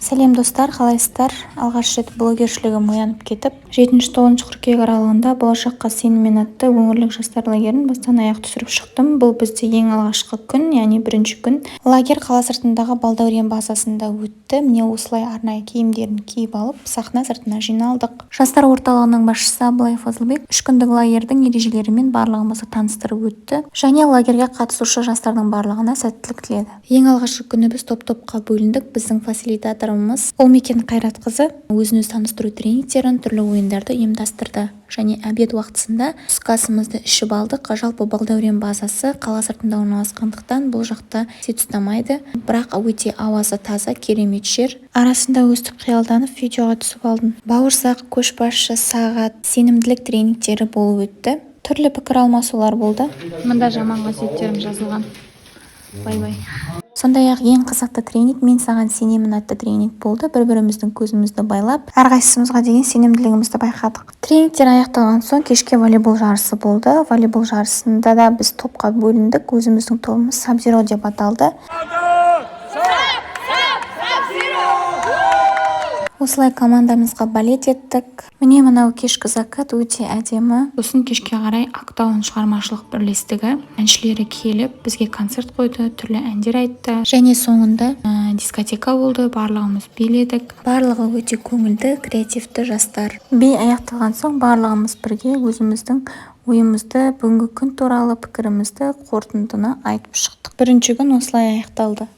Сәлем достар, қалайсыздар? Алғаш рет блогершілігім оянып кетіп, 7-9 қыркүйек аралығында болашаққа сеніммен атты өңірлік жастар лагерін бастан аяқ түсіріп шықтым. Бұл бізде ең алғашқы күн, яғни бірінші күн. Лагерь қала сыртындағы Балдәурен базасында өтті. Міне осылай арнайы киімдерін киіп алып, сахна сыртына жиналдық. Жастар орталығының басшысы Абылай Фазылбек 3 күндік лагерьдің ережелерімен барлығымызды таныстырып өтті. Және лагерьге қатысушы жастардың барлығына сәттілік тіледі. Ең алғашқы күні біз топ-топқа бөліндік. Біздің фасилитаторымыз Олмекен Қайратқызы өзін-өзі таныстыру тренингтерін, түрлі ойындарды ұйымдастырды. Және обед уақытысында түскі асымызды ішіп алдық. Жалпы Балдәурен базасы қала сыртында орналасқандықтан бұл жақта сет ұстамайды. Бірақ өте ауасы таза, керемет жер. Арасында өстіп қиялданып видеоға түсіп алдым. Бауырсақ, көшбасшы, сағат, сенімділік тренингтері болып өтті. Түрлі пікір алмасулар болды. Мында жаман қасиеттерім жазылған. Бай-бай. Сондай-ақ ең қызықты тренинг «Мен саған сенемін» атты тренинг болды. Бір-біріміздің көзімізді байлап, әрқайсымызға деген сенімділігімізді байқадық. Тренингтер аяқталған соң кешке волейбол жарысы болды. Волейбол жарысында да біз топқа бөліндік. Өзіміздің тобымыз Сабзиро деп аталды. Осылай командамызға балет еттік. Міне мынау кешкі закат өте әдемі. Сосын кешке қарай Актаун шығармашылық бірлестігі әншілері келіп, бізге концерт қойды, түрлі әндер айтты. Және соңында дискотека болды, барлығымыз биледік. Барлығы өте көңілді, креативті жастар. Би аяқталған соң барлығымыз бірге өзіміздің ойымызды, бүгінгі күн туралы пікірімізді, қорытындыны айтып шықтық. Бірінші күн осылай аяқталды.